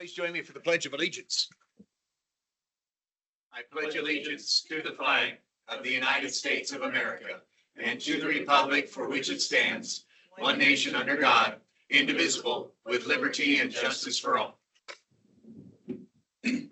Please join me for the Pledge of Allegiance. I pledge allegiance to the flag of the United States of America and to the republic for which it stands, one nation under God, indivisible, with liberty and justice for all. It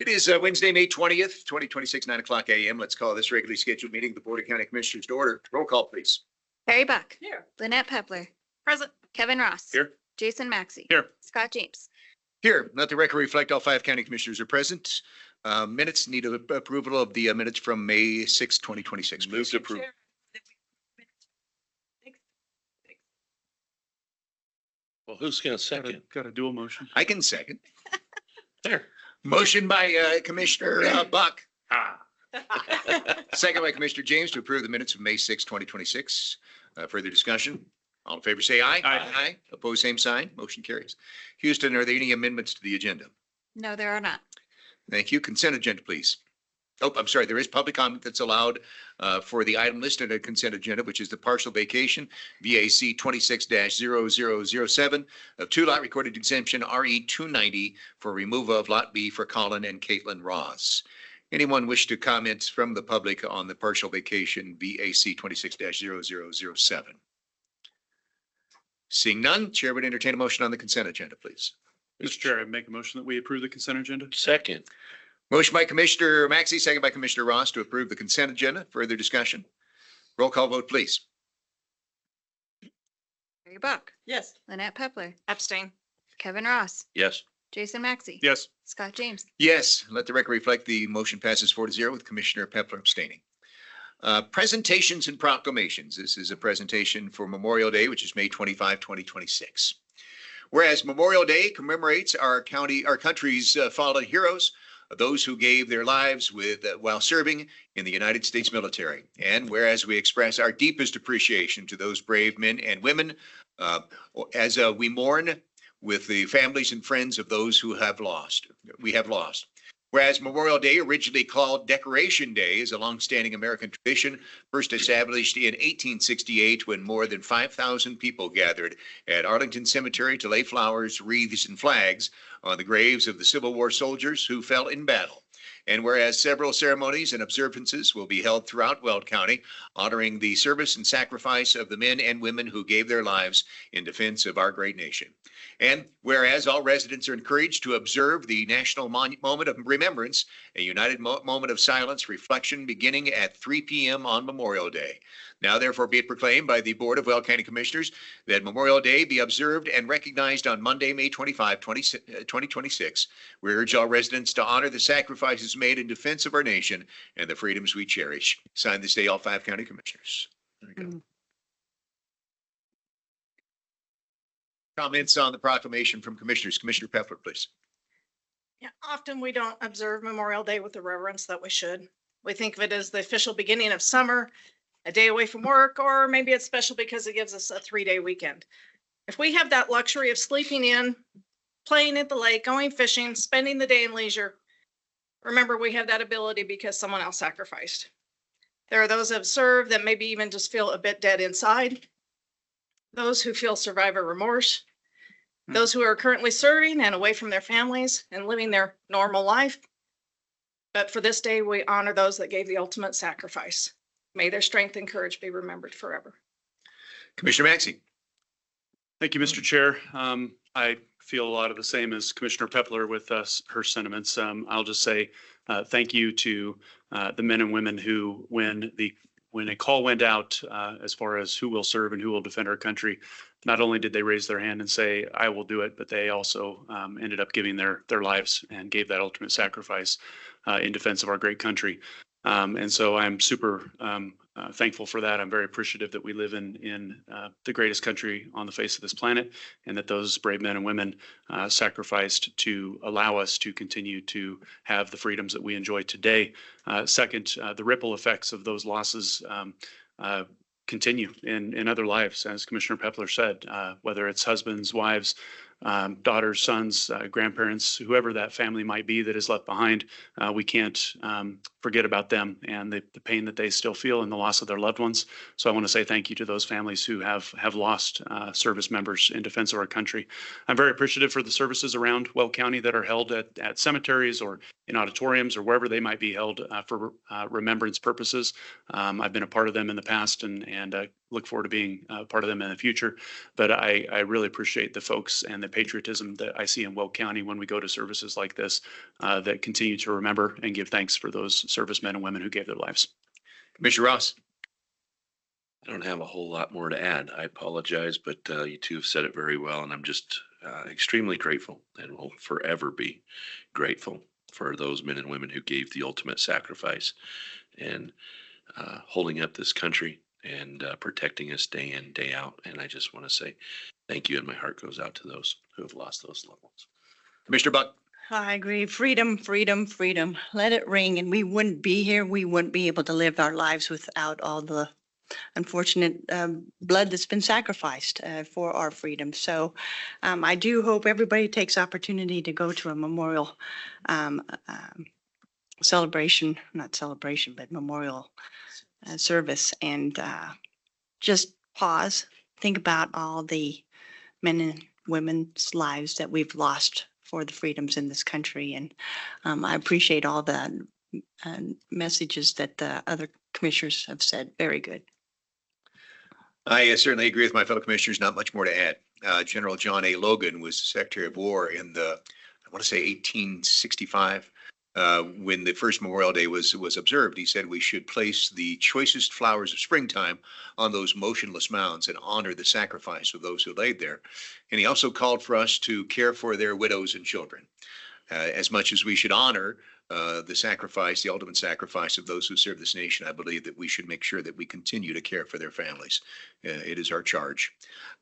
is Wednesday, May 20th, 2026, 9 o'clock a.m. Let's call this regularly scheduled meeting of the Board of County Commissioners to order. Roll call, please. Harry Buck. Here. Lynette Pepler. Present. Kevin Ross. Here. Jason Maxey. Here. Scott James. Here, let the record reflect all 5 county commissioners are present. Minutes need approval of the minutes from May 6, 2026. Move to approve. Well, who's going to second? Got a dual motion. I can second. There. Motion by Commissioner Buck. Ah. Second by Commissioner James to approve the minutes of May 6, 2026. Further discussion? All in favor, say aye. Aye. Opposed, same sign. Motion carries. Houston, are there any amendments to the agenda? No, there are not. Thank you. Consent agenda, please. Oh, I'm sorry. There is public comment that's allowed for the item listed on consent agenda, which is the partial vacation VAC 26-0007 of 2-lot recorded exemption RE 290 for removal of Lot B for Colin and Caitlin Ross. Anyone wish to comment from the public on the partial vacation VAC 26-0007? Seeing none, Chair would entertain a motion on the consent agenda, please. Mr. Chair, I make a motion that we approve the consent agenda. Second. Motion by Commissioner Maxey, second by Commissioner Ross to approve the consent agenda. Further discussion? Roll call vote, please. Harry Buck. Yes. Lynette Pepler. Abstain. Kevin Ross. Yes. Jason Maxey. Yes. Scott James. Yes, let the record reflect the motion passes 4-0 with Commissioner Pepler abstaining. Presentations and proclamations. This is a presentation for Memorial Day, which is May 25, 2026. Whereas Memorial Day commemorates our country's fallen heroes, those who gave their lives while serving in the United States military. And whereas we express our deepest appreciation to those brave men and women as we mourn with the families and friends of those who we have lost. Whereas Memorial Day, originally called Decoration Day, is a longstanding American tradition, first established in 1868 when more than 5,000 people gathered at Arlington Cemetery to lay flowers, wreaths, and flags on the graves of the Civil War soldiers who fell in battle. And whereas several ceremonies and observances will be held throughout Weld County, honoring the service and sacrifice of the men and women who gave their lives in defense of our great nation. And whereas all residents are encouraged to observe the national moment of remembrance, a united moment of silence reflection beginning at 3 p.m. on Memorial Day. Now, therefore, be it proclaimed by the Board of Weld County Commissioners that Memorial Day be observed and recognized on Monday, May 25, 2026. We urge all residents to honor the sacrifices made in defense of our nation and the freedoms we cherish. Signed this day, all 5 county commissioners. There we go. Comments on the proclamation from commissioners. Commissioner Pepler, please. Yeah, often we don't observe Memorial Day with the reverence that we should. We think of it as the official beginning of summer, a day away from work, or maybe it's special because it gives us a 3-day weekend. If we have that luxury of sleeping in, playing at the lake, going fishing, spending the day in leisure, remember we have that ability because someone else sacrificed. There are those that have served that maybe even just feel a bit dead inside. Those who feel survivor remorse, those who are currently serving and away from their families and living their normal life. But for this day, we honor those that gave the ultimate sacrifice. May their strength and courage be remembered forever. Commissioner Maxey. Thank you, Mr. Chair. I feel a lot of the same as Commissioner Pepler with her sentiments. I'll just say thank you to the men and women who, when a call went out as far as who will serve and who will defend our country, not only did they raise their hand and say, I will do it, but they also ended up giving their lives and gave that ultimate sacrifice in defense of our great country. And so I'm super thankful for that. I'm very appreciative that we live in the greatest country on the face of this planet, and that those brave men and women sacrificed to allow us to continue to have the freedoms that we enjoy today. Second, the ripple effects of those losses continue in other lives, as Commissioner Pepler said, whether it's husbands, wives, daughters, sons, grandparents, whoever that family might be that is left behind. We can't forget about them and the pain that they still feel and the loss of their loved ones. So I want to say thank you to those families who have lost service members in defense of our country. I'm very appreciative for the services around Weld County that are held at cemeteries or in auditoriums or wherever they might be held for remembrance purposes. I've been a part of them in the past and look forward to being a part of them in the future. But I really appreciate the folks and the patriotism that I see in Weld County when we go to services like this that continue to remember and give thanks for those servicemen and women who gave their lives. Commissioner Ross. I don't have a whole lot more to add. I apologize, but you two have said it very well, and I'm just extremely grateful and will forever be grateful for those men and women who gave the ultimate sacrifice and holding up this country and protecting us day in, day out. And I just want to say thank you, and my heart goes out to those who have lost those loved ones. Commissioner Buck. I agree. Freedom, freedom, freedom. Let it ring, and we wouldn't be here. We wouldn't be able to live our lives without all the unfortunate blood that's been sacrificed for our freedom. So I do hope everybody takes opportunity to go to a memorial celebration, not celebration, but memorial service, and just pause, think about all the men and women's lives that we've lost for the freedoms in this country. And I appreciate all the messages that the other commissioners have said. Very good. I certainly agree with my fellow commissioners. Not much more to add. General John A. Logan was Secretary of War in I want to say 1865, when the first Memorial Day was observed. He said we should place the choicest flowers of springtime on those motionless mounds and honor the sacrifice of those who laid there. And he also called for us to care for their widows and children. As much as we should honor the sacrifice, the ultimate sacrifice of those who serve this nation, I believe that we should make sure that we continue to care for their families. It is our charge.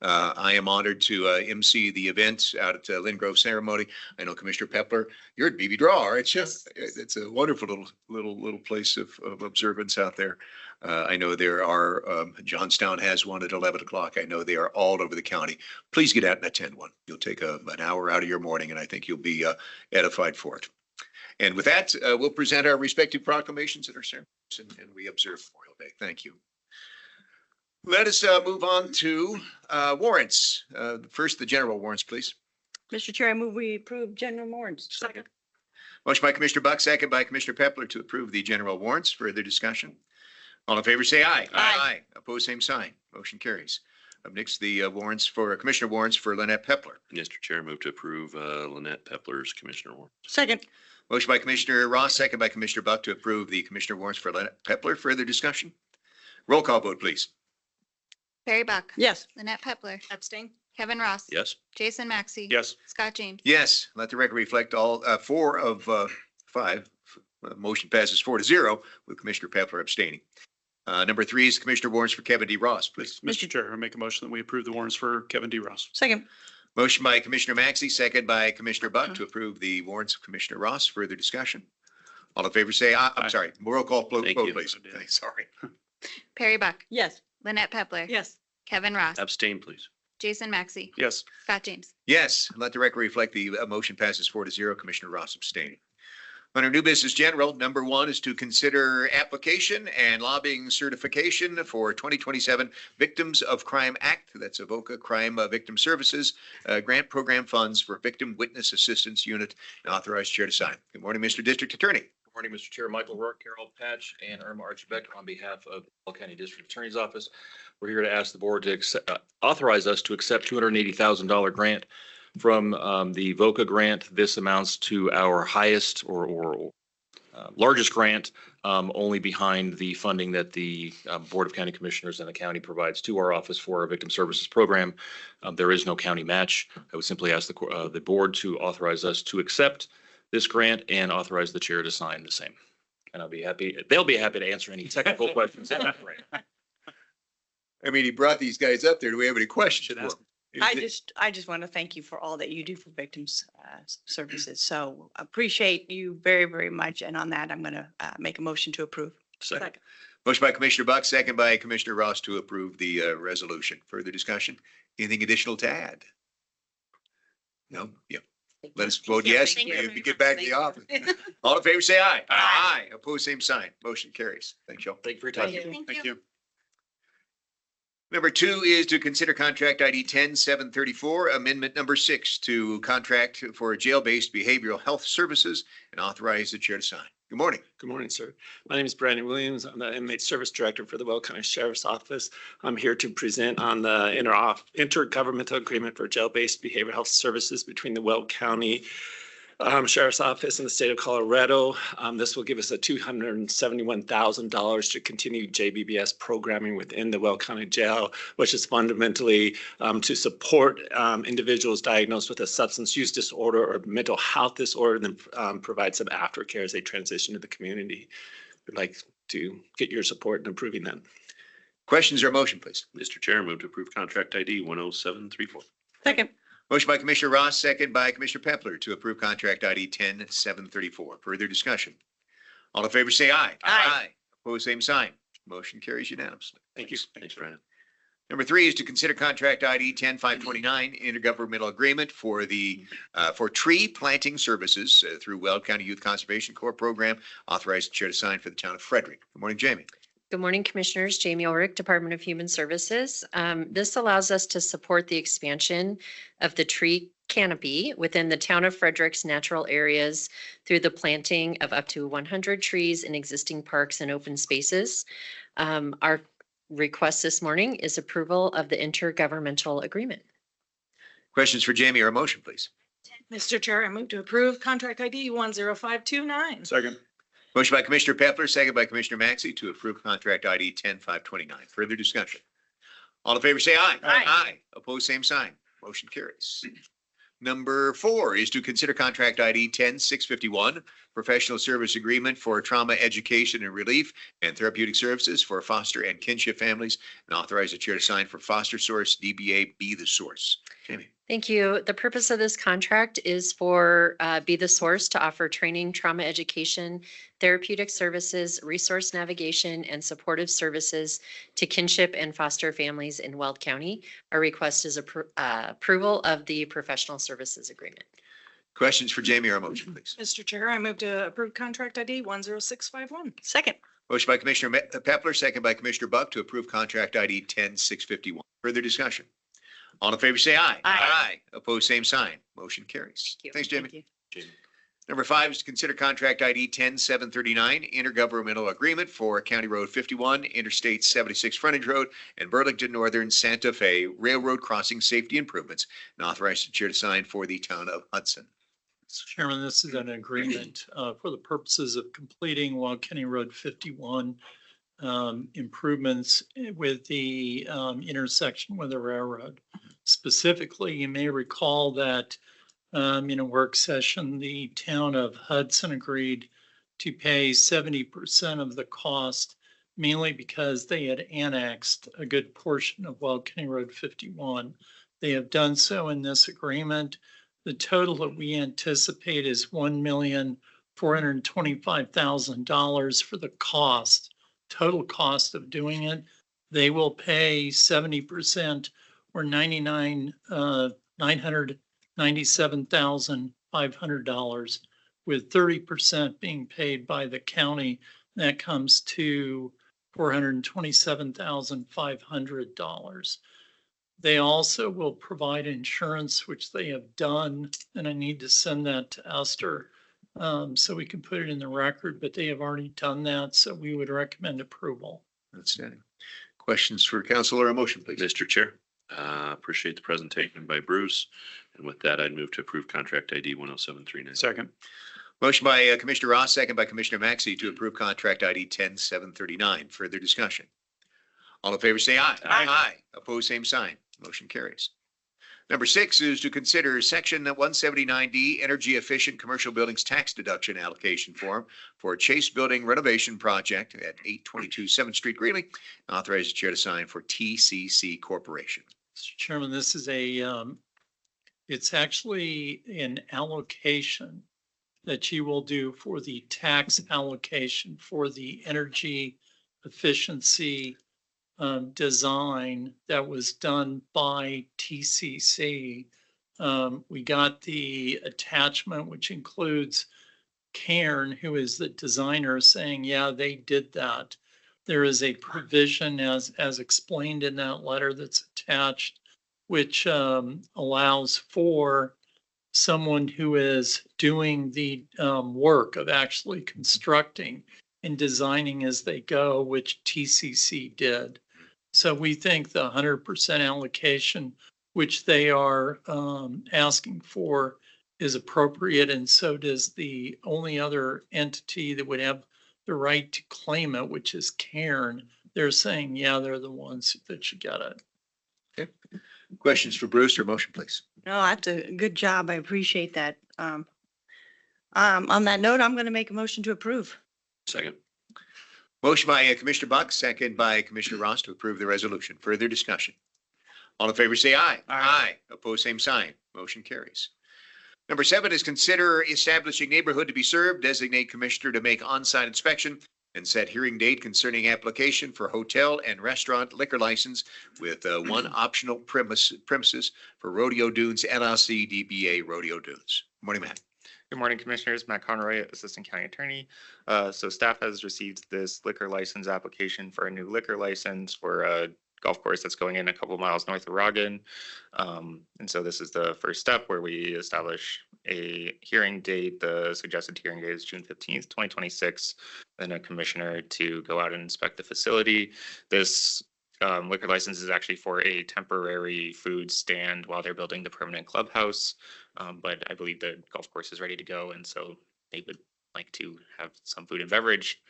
I am honored to MC the event out at Lynn Grove Ceremony. I know Commissioner Pepler, you're at BB Draw, aren't you? Yes. It's a wonderful little place of observance out there. I know there are, Johnstown has one at 11 o'clock. I know they are all over the county. Please get out and attend one. You'll take an hour out of your morning, and I think you'll be edified for it. And with that, we'll present our respective proclamations at our ceremonies, and we observe Memorial Day. Thank you. Let us move on to warrants. First, the general warrants, please. Mr. Chair, I move we approve general warrants. Second. Motion by Commissioner Buck, second by Commissioner Pepler to approve the general warrants. Further discussion? All in favor, say aye. Aye. Opposed, same sign. Motion carries. Up next, the warrants for Commissioner warrants for Lynette Pepler. Mr. Chair, move to approve Lynette Pepler's Commissioner warrant. Second. Motion by Commissioner Ross, second by Commissioner Buck to approve the Commissioner warrants for Lynette Pepler. Further discussion? Roll call vote, please. Barry Buck. Yes. Lynette Pepler. Abstain. Kevin Ross. Yes. Jason Maxey. Yes. Scott James. Yes, let the record reflect all 4 of 5. Motion passes 4-0 with Commissioner Pepler abstaining. Number 3 is Commissioner warrants for Kevin D. Ross, please. Mr. Chair, I make a motion that we approve the warrants for Kevin D. Ross. Second. Motion by Commissioner Maxey, second by Commissioner Buck to approve the warrants of Commissioner Ross. Further discussion? All in favor, say aye. I'm Aye. sorry. Roll call vote, Thank you. please. Sorry. Barry Buck. Yes. Lynette Pepler. Yes. Kevin Ross. Abstain, please. Jason Maxey. Yes. Scott James. Yes, let the record reflect the motion passes 4-0. Commissioner Ross abstaining. Under new business general, number 1 is to consider application and lobbying certification for 2027 Victims of Crime Act. That's Avoca Crime Victim Services grant program funds for Victim Witness Assistance Unit, and authorized chair to sign. Good morning, Mr. District Attorney. Good morning, Mr. Chair. Michael Rourke, Carol Patch, and Irma Archibek on behalf of the Weld County District Attorney's Office. We're here to ask the board to authorize us to accept $280,000 grant from the VOCA grant. This amounts to our highest or largest grant, only behind the funding that the Board of County Commissioners and the county provides to our office for our victim services program. There is no county match. I would simply ask the board to authorize us to accept this grant and authorize the chair to sign the same. And I'll be happy, they'll be happy to answer any technical questions. I mean, he brought these guys up there. Do we have any questions? Should for ask. him? I just want to thank you for all that you do for victims services. So appreciate you very, very much. And on that, I'm going to make a motion to approve. Second. Motion by Commissioner Buck, second by Commissioner Ross to approve the resolution. Further discussion? Anything additional to add? No? Yeah. Let us vote Yeah, yes thank you. if we get back to the office. All in favor, say aye. Aye. Opposed, same sign. Motion carries. Thanks, y'all. Thank you for your time. Thank you. Number 2 is to consider contract ID 10734, amendment number 6 to contract for jail-based behavioral health services and authorize the chair to sign. Good morning. Good morning, sir. My name is Brandon Williams. I'm the Inmate Service Director for the Weld County Sheriff's Office. I'm here to present on the intergovernmental agreement for jail-based behavioral health services between the Weld County Sheriff's Office and the state of Colorado. This will give us a $271,000 to continue JBBS programming within the Weld County Jail, which is fundamentally to support individuals diagnosed with a substance use disorder or mental health disorder, and then provide some aftercare as they transition to the community. We'd like to get your support in approving that. Questions or motion, please? Mr. Chair, move to approve contract ID 10734. Second. Motion by Commissioner Ross, second by Commissioner Pepler to approve contract ID 10734. Further discussion? All in favor, say aye. Aye. Opposed, same sign. Motion carries unanimously. Thank you. Thanks, Brandon. Number 3 is to consider contract ID 10529, intergovernmental agreement for the for tree planting services through Weld County Youth Conservation Corps program. Authorized the chair to sign for the town of Frederick. Good morning, Jamie. Good morning, Commissioners. Jamie Ulrich, Department of Human Services. This allows us to support the expansion of the tree canopy within the town of Frederick's natural areas through the planting of up to 100 trees in existing parks and open spaces. Our request this morning is approval of the intergovernmental agreement. Questions for Jamie or a motion, please? Mr. Chair, I move to approve contract ID 10529. Second. Motion by Commissioner Pepler, second by Commissioner Maxey to approve contract ID 10529. Further discussion? All in favor, say aye. Aye. Opposed, same sign. Motion carries. Number 4 is to consider contract ID 10651, professional service agreement for trauma education and relief and therapeutic services for foster and kinship families, and authorize the chair to sign for Foster Source DBA Be the Source. Jamie. Thank you. The purpose of this contract is for Be the Source to offer training, trauma education, therapeutic services, resource navigation, and supportive services to kinship and foster families in Weld County. Our request is approval of the professional services agreement. Questions for Jamie or a motion, please? Mr. Chair, I move to approve contract ID 10651. Second. Motion by Commissioner Pepler, second by Commissioner Buck to approve contract ID 10651. Further discussion? All in favor, say aye. Aye. Opposed, same sign. Motion carries. Thank you. Thanks, Jamie. Thank you. Jamie. Number 5 is to consider contract ID 10739, intergovernmental agreement for County Road 51, Interstate 76 Frontage Road, and Burlington Northern Santa Fe Railroad Crossing Safety Improvements, and authorize the chair to sign for the town of Hudson. Mr. Chairman, this is an agreement for the purposes of completing Weld County Road 51 improvements with the intersection with the railroad. Specifically, you may recall that in a work session, the town of Hudson agreed to pay 70% of the cost, mainly because they had annexed a good portion of Weld County Road 51. They have done so in this agreement. The total that we anticipate is $1,425,000 for the total cost of doing it. They will pay 70% or $997,500, with 30% being paid by the county. That comes to $427,500. They also will provide insurance, which they have done, and I need to send that to Esther so we can put it in the record, but they have already done that, so we would recommend approval. Outstanding. Questions for council or a motion, please? Mr. Chair, appreciate the presentation by Bruce. And with that, I'd move to approve contract ID 10739. Second. Motion by Commissioner Ross, second by Commissioner Maxey to approve contract ID 10739. Further discussion? All in favor, say aye. Aye. Opposed, same sign. Motion carries. Number 6 is to consider Section 179D Energy Efficient Commercial Buildings Tax Deduction Allocation Form for Chase Building Renovation Project at 822 7th Street, Greeley. Authorize the chair to sign for TCC Corporation. Mr. Chairman, this is it's actually an allocation that you will do for the tax allocation for the energy efficiency design that was done by TCC We got the attachment, which includes Cairn, who is the designer, saying, yeah, they did that. There is a provision as explained in that letter that's attached, which allows for someone who is doing the work of actually constructing and designing as they go, which TCC did. So we think the 100% allocation, which they are asking for, is appropriate, and so does the only other entity that would have the right to claim it, which is Cairn. They're saying, yeah, they're the ones that should get it. Questions for Bruce or motion, please? No, that's a good job. I appreciate that. On that note, I'm going to make a motion to approve. Second. Motion by Commissioner Buck, second by Commissioner Ross to approve the resolution. Further discussion. All in favor, say aye. Aye. Opposed, same sign. Motion carries. Number 7 is consider establishing neighborhood to be served, designate commissioner to make on-site inspection, and set hearing date concerning application for hotel and restaurant liquor license with one optional premises for Rodeo Dunes LLC DBA Rodeo Dunes. Morning, Matt. Good morning, Commissioners. Matt Conroy, Assistant County Attorney. So staff has received this liquor license application for a new liquor license for a golf course that's going in a couple miles north of Rogan. And so this is the first step where we establish a hearing date. The suggested hearing date is June 15th, 2026. Then a commissioner to go out and inspect the facility. This liquor license is actually for a temporary food stand while they're building the permanent clubhouse. But I believe the golf course is ready to go, and so they would like to have some food and beverage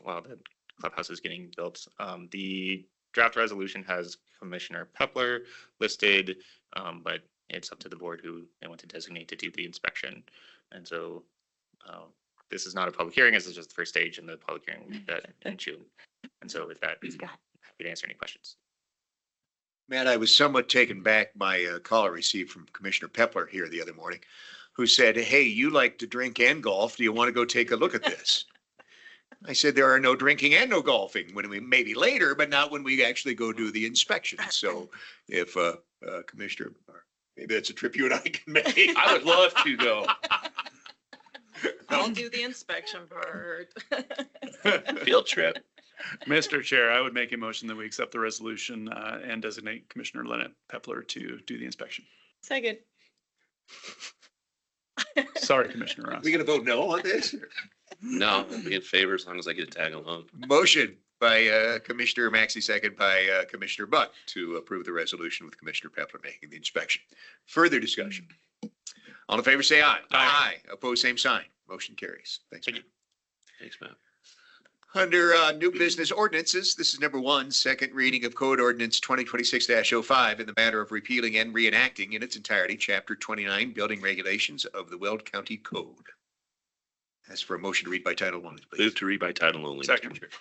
while the clubhouse is getting built. The draft resolution has Commissioner Pepler listed, but it's up to the board who they want to designate to do the inspection. And so this is not a public hearing. This is just the first stage, and the public hearing will be set in June. And so with that, happy to answer any questions. Matt, I was somewhat taken back by a call I received from Commissioner Pepler here the other morning, who said, hey, you like to drink and golf. Do you want to go take a look at this? I said, there are no drinking and no golfing when we maybe later, but not when we actually go do the inspection. So if Commissioner, maybe that's a trip you and I can make. I would love to go. I'll do the inspection part. Field trip. Mr. Chair, I would make a motion that we accept the resolution and designate Commissioner Lynette Pepler to do the inspection. Second. Sorry, Commissioner Are Ross. we going to vote no on this? No, I'll be in favor as long as I get to tag along. Motion by Commissioner Maxey, second by Commissioner Buck to approve the resolution with Commissioner Pepler making the inspection. Further discussion. All in favor, say aye. Aye. Opposed, same sign. Motion carries. Thanks, Matt. Thanks, Matt. Under new business ordinances, this is number 1, second reading of Code Ordinance 2026-05 in the matter of repealing and reenacting in its entirety Chapter 29 Building Regulations of the Weld County Code. Ask for a motion to read by title only, please. Move to read by title only. Second. Mr.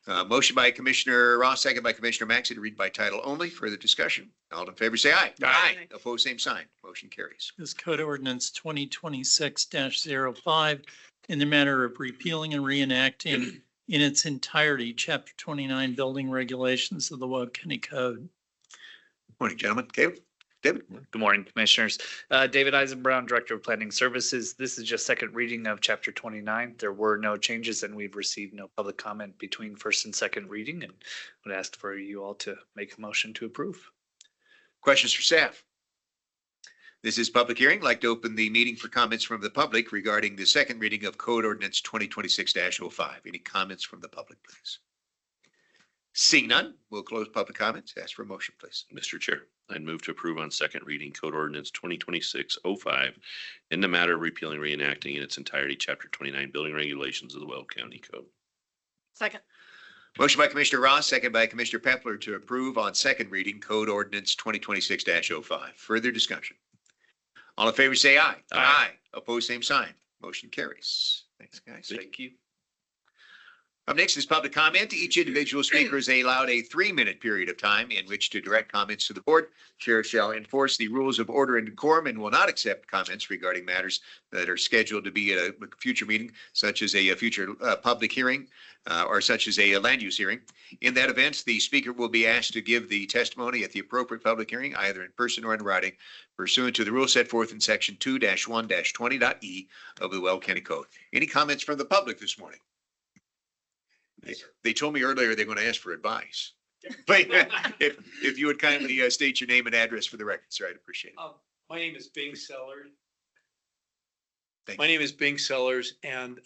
Chair. Motion by Commissioner Ross, second by Commissioner Maxey to read by title only. Further discussion. All in favor, say aye. Aye. Opposed, same sign. Motion carries. This code ordinance 2026-05 in the matter of repealing and reenacting in its entirety, Chapter 29 Building Regulations of the Weld County Code. Morning, gentlemen. Caleb? David? Good morning, Commissioners. David Eisenbrown, Director of Planning Services. This is just second reading of Chapter 29. There were no changes and we've received no public comment between first and second reading, and would ask for you all to make a motion to approve. Questions for staff? This is public hearing. I'd like to open the meeting for comments from the public regarding the second reading of Code Ordinance 2026-05. Any comments from the public, please? Seeing none, we'll close public comments. Ask for a motion, please. Mr. Chair, I'd move to approve on second reading Code Ordinance 2026-05 in the matter of repealing, reenacting in its entirety Chapter 29 Building Regulations of the Weld County Code. Second. Motion by Commissioner Ross, second by Commissioner Pepler to approve on second reading Code Ordinance 2026-05. Further discussion. All in favor, say aye. Aye. Opposed, same sign. Motion carries. Thanks, guys. Thank you. Up next is public comment. Each individual speaker is allowed a 3-minute period of time in which to direct comments to the board. Chair shall enforce the rules of order and decorum and will not accept comments regarding matters that are scheduled to be at a future meeting, such as a future public hearing or such as a land use hearing. In that event, the speaker will be asked to give the testimony at the appropriate public hearing, either in person or in writing, pursuant to the rules set forth in section 2-1-20.e of the Weld County Code. Any comments from the public this morning? They told me earlier they're going to ask for advice. But if you would kindly state your name and address for the record, sir, I'd appreciate it. My name is Bing Sellers. Thank My you. name is Bing Sellers, and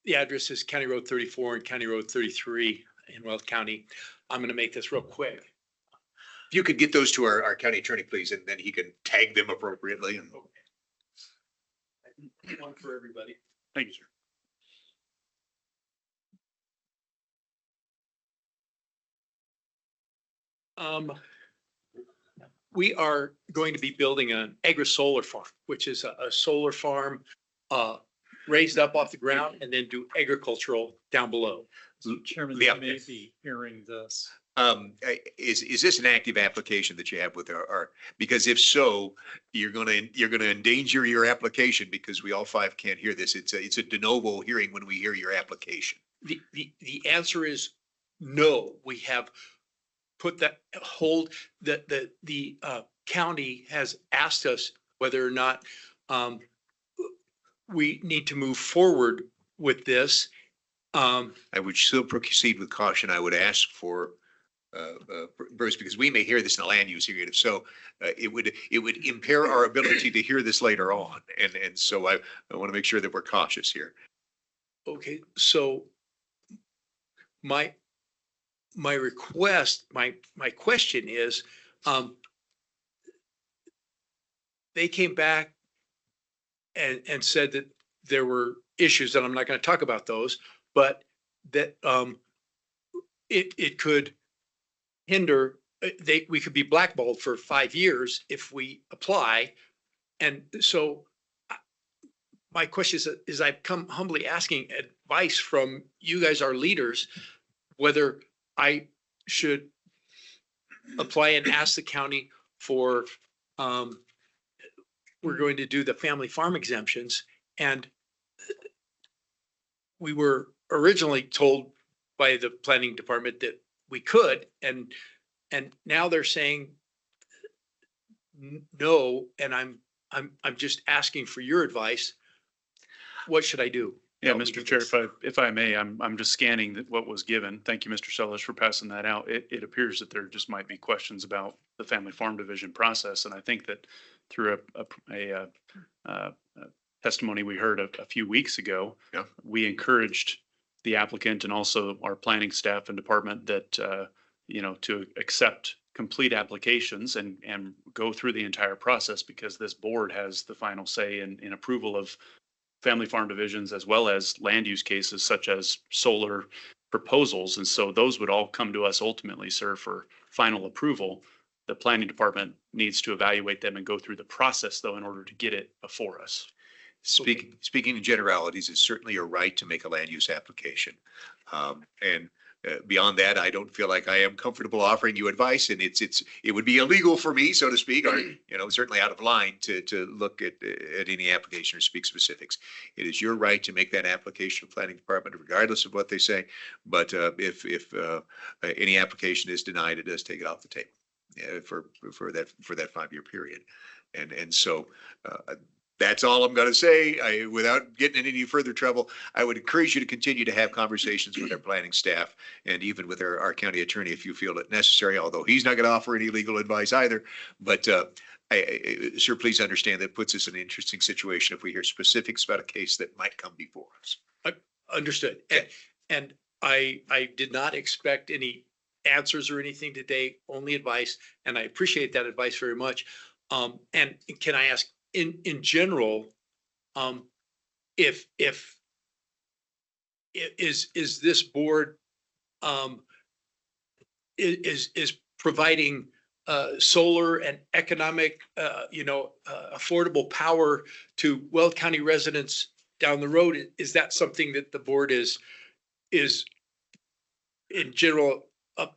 the address is County Road 34 and County Road 33 in Weld County. I'm going to make this real quick. If you could get those to our county attorney, please, and then he can tag them appropriately. And One for everybody. Thank you, sir. We are going to be building an agri-solar farm, which is a solar farm raised up off the ground and then do agricultural down below. Chairman, Yeah. you may be hearing this. is this an active application that you have with our, because if so, you're gonna endanger your application because we all 5 can't hear this. It's a de novo hearing when we hear your application. The answer is no. We have put that hold, the county has asked us whether or not we need to move forward with this. I would still proceed with caution. I would ask for Bruce, because we may hear this in a land use hearing. If so, it would impair our ability to hear this later on. And so I want to make sure that we're cautious here. Okay, so my request, my question is, they came back and said that there were issues, and I'm not going to talk about those, but that it could hinder, we could be blackballed for 5 years if we apply. And so my question is I've come humbly asking advice from you guys, our leaders, whether I should apply and ask the county for, we're going to do the family farm exemptions. And we were originally told by the planning department that we could, and now they're saying no, and I'm just asking for your advice. What should I do? Yeah, Help me Mr. with Chair, this. if I may, I'm just scanning what was given. Thank you, Mr. Sellers, for passing that out. It appears that there just might be questions about the family farm division process. And I think that through a testimony we heard a few weeks ago, Yeah. we encouraged the applicant and also our planning staff and department that, to accept complete applications and go through the entire process, because this board has the final say in approval of family farm divisions as well as land use cases such as solar proposals. And so those would all come to us ultimately, sir, for final approval. The planning department needs to evaluate them and go through the process, though, in order to get it before us. Speaking in generalities, it's certainly your right to make a land use application. And beyond that, I don't feel like I am comfortable offering you advice, and it would be illegal for me, so to speak, or, certainly out of line to look at any application or speak specifics. It is your right to make that application to the planning department regardless of what they say. But if any application is denied, it does take it off the table for that 5-year period. And so that's all I'm going to say. Without getting in any further trouble, I would encourage you to continue to have conversations with our planning staff and even with our county attorney if you feel it necessary, although he's not going to offer any legal advice either. But sir, please understand that puts us in an interesting situation if we hear specifics about a case that might come before us. Understood. And I did not expect any answers or anything today, only advice, and I appreciate that advice very much. And can I ask, in general, if is this board is providing solar and economic affordable power to Weld County residents down the road? Is that something that the board is is in general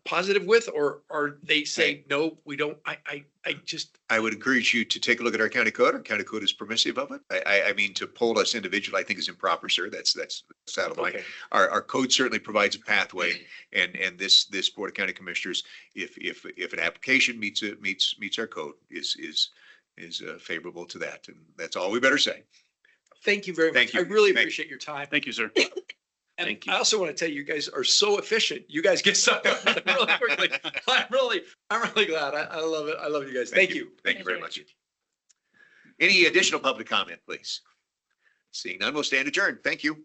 positive with, or are they saying, no, we don't, I just, I would encourage you to take a look at our county code. Our county code is permissive of it. I mean, to poll us individually, I think is improper, sir. That's out of line. okay. Our code certainly provides a pathway, and this Board of County Commissioners, if an application meets our code, is favorable to that, and that's all we better say. Thank you very Thank much. I you. really Thank you. appreciate your time. Thank you, sir. And Thank you. I also want to tell you, you guys are so efficient. You guys get stuff done really quickly. I'm really glad. I love it. I love you guys. Thank you. Thank you very much. Any additional public comment, please? Seeing none, we'll stand adjourned. Thank you.